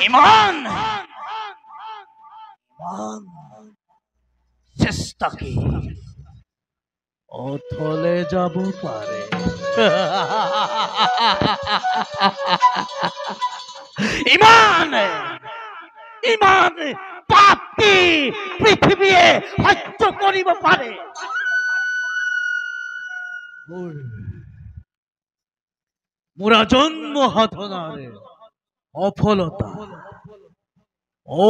ইমান চেষ্টা কি অথলে যাব পাৰে। ইমান ইমান পাপী পৃথিৱীয়ে সহ্য কৰিব পাৰে। মোরা জন্ম সাধনার অফলতা ও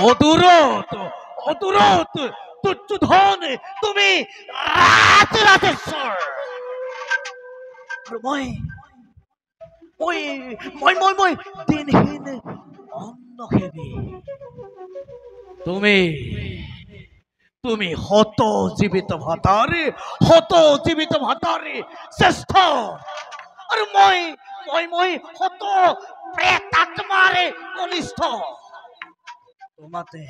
অদূরত অদূরত দুর্যোধন তুমি রাজরাজেশ্বর। মই মই মই মই মই দিনহীন অন্নহেবী। তুমি তুমি হত জীবিত ভাতারে শ্রেষ্ঠ। আর মই মই মই হত প্রেতাত্মারে কনিষ্ঠ। তোমাতে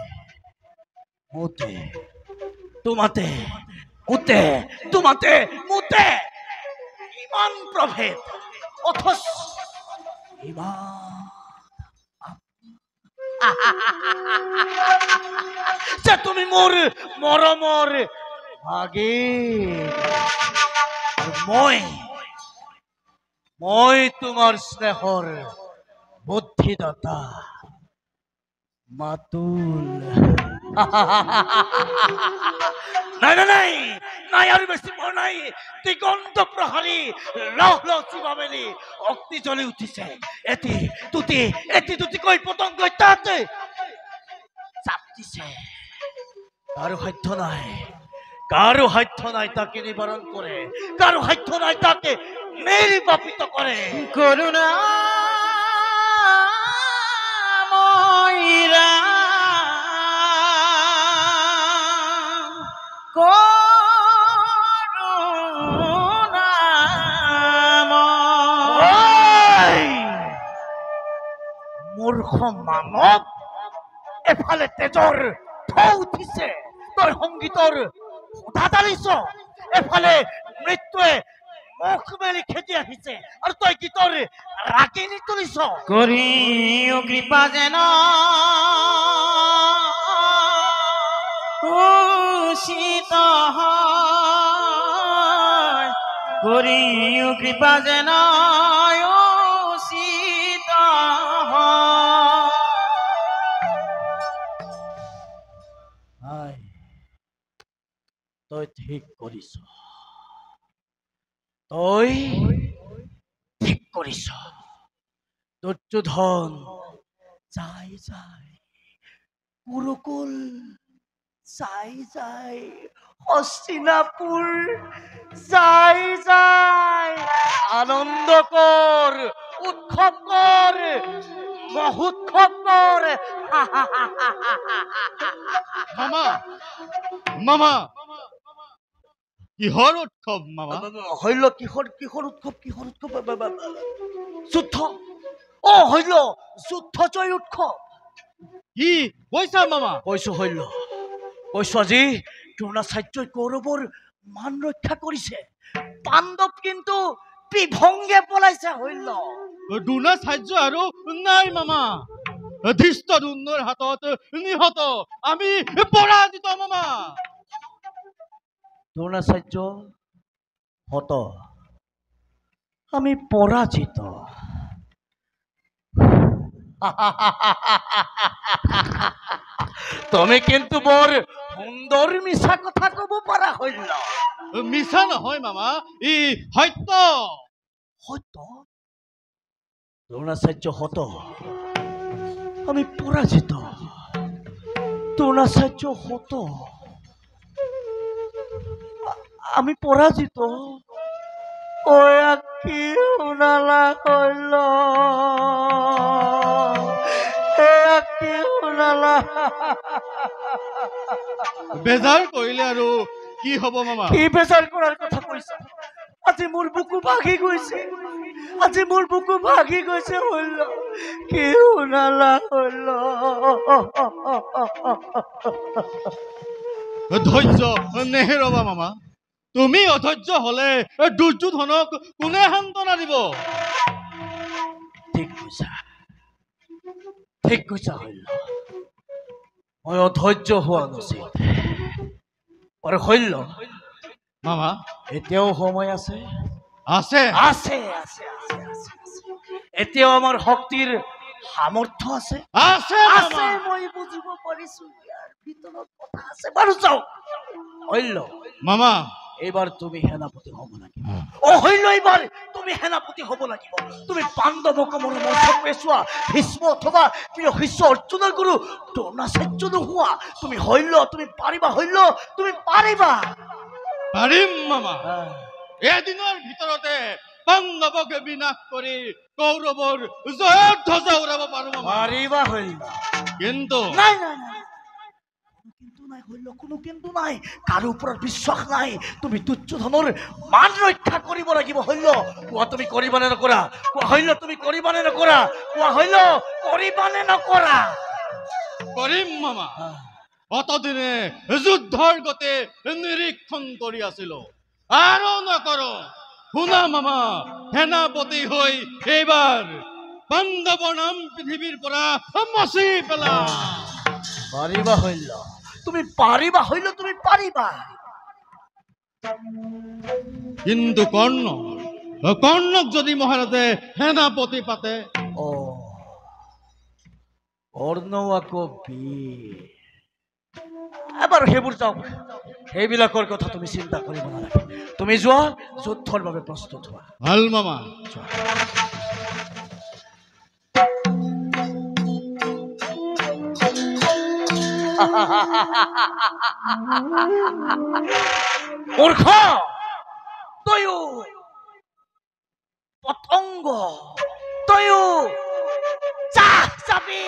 মুতে তোমাতে মুতে তোমাতে মুতে ইমান প্রভেদ, অথচ ইমান যে তুমি মোর মরমর ভাগে। মই তোমার স্নেহর বুদ্ধিদাতা মাতুল। নাই নাই নাই নাই আর বেশি পর নাই। দিগন্ত প্রহরী লহ লহ চিবাবেলি অগ্নি জ্বলে উঠিছে। এটি দুটি কই পতঙ্গ তাতে চাপ দিছে। কারো সাধ্য নাই তাকে নিবারণ করে, কারো সাধ্য নাই তাকে নির্বাপিত করে। করুণা ময়রা মূর্খ মানব, এফালে তেজর ঢৌ উঠিছে, তই সংগীতৰ সুধা দালিছ। এফালে মৃত্যুৱে মুখ মেলি খেদি আহিছে আৰু তই গীতৰ ৰাগিনী তুলিছ। কৰিও কৃপা যেন উষিত হয়, কৰিও কৃপা যেন উষিত হয়। তই ঠিক কৰিছ। দুৰ্যোধন যাই কুৰুকুল, যাই হস্তিনাপুৰ, যাই আনন্দ কৰ, উৎসৱ কৰ, মহোৎসৱ কৰ। মামা কিহৰ উৎসৱ মামা? হইল কিহৰ উৎসৱ? যুদ্ধ। হইল যুদ্ধ জয় উৎসৱ। কি কৈছা মামা? কৈছো আজি দ্ৰোণাচাৰ্যই কৌৰৱৰ মান ৰক্ষা কৰিছে। পাণ্ডৱ কিন্তু বিভংগে পলাইছে। হইল দ্ৰোণাচাৰ্য আৰু নাই মামা, ধৃষ্টদ্যুম্নৰ হাতত নিহত, আমি পৰাজিত মামা। দ্ৰোণাচাৰ্য হত, আমি পৰাজিত। তুমি কিন্তু বৰ সুন্দৰ মিছা কথা কব পাৰা হইল। মিছা নহয় মামা, ই সত্য। দ্ৰোণাচাৰ্য হত, আমি পৰাজিত। দ্ৰোণাচাৰ্য হত, আমি পৰাজিত। ওয়া কি শুনালা হইল, কি শুনালা। বেজাৰ কৰিলে আৰু কি হব মামা? কি বেজাৰ কৰাৰ কথা কৈছা? আজি মোৰ বুকু ভাগি গৈছে, হইল কি শুনালা হইল। ধৈৰ্য নেহেৰাবা মামা। তুমি অধৈৰ্য হলে দুৰ্যোধনক কোনে সান্তনা দিব? ঠিক কৈছা, ঠিক কৈছা শৈল। মই অধৈৰ্য হোৱা নাছিল। আৰু শৈল, মামা এতিয়াও সময় আছে। আছে আছে আছে আছে আছে আছে। এতিয়াও আমাৰ শক্তিৰ সামৰ্থ্য আছে। আছে আছে, মই বুজিব পাৰিছো। ইয়াৰ ভিতৰত কথা আছে। বাৰু চাওক শৈল, মামা। এইবাৰ তুমি সেনাপতি হ'ব লাগিব। শৈল, এইবাৰ তুমি সেনাপতি হ'ব লাগিব। তুমি পাণ্ডৱক মৰমৰ পেছোৱা ভীষ্ম অথবা প্ৰিয় শিষ্য অৰ্জুনৰ গুৰু দ্ৰোণাচাৰ্য নোহোৱা। তুমি শৈল, তুমি পাৰিবা শৈল, তুমি পাৰিবা। পাৰিম মামা। এদিনৰ ভিতৰতে পাণ্ডৱক বিনাশ কৰি কৌৰৱৰ জয়ৰ ধ্বজা উৰাব পাৰো মামা। পাৰিবা শৈল। কিন্তু নাই নাই নাই, কিন্তু নাই শৈল, কোনো কিন্তু নাই। কাৰো ওপৰত বিশ্বাস নাই। তুমি দুৰ্যোধনৰ মান ৰক্ষা কৰিব লাগিব শৈল। কোৱা তুমি কৰিবা নে নকৰা? কোৱা শৈল, তুমি কৰিবা নে নকৰা? কোৱা শৈল, কৰিবা নে নকৰা? কৰিম মামা। অতদিনে যুদ্ধৰ গতে নিৰীক্ষণ কৰি আছিলো, আৰু নকৰো। শুনা মামা, সেনাপতি হৈ এইবাৰ পাণ্ডৱৰ নাম পৃথিৱীৰ পৰা মচি পেলা। পাৰিবা শৈল, তুমি পাৰিবা শৈল, তুমি পাৰিবা। কিন্তু কৰ্ণক যদি মহাৰাজে সেনাপতি পাতে? কৰ্ণ আকৌ বীৰ। এবাৰ সেইবোৰ যাওক, সেইবিলাকৰ কথা তুমি চিন্তা কৰিব নালাগে। তুমি যোৱা, যুদ্ধৰ বাবে প্ৰস্তুত হোৱা। ভাল মামা। মূৰ্খ, তয়ো পতংগ, তয়ো চাহ চাবি।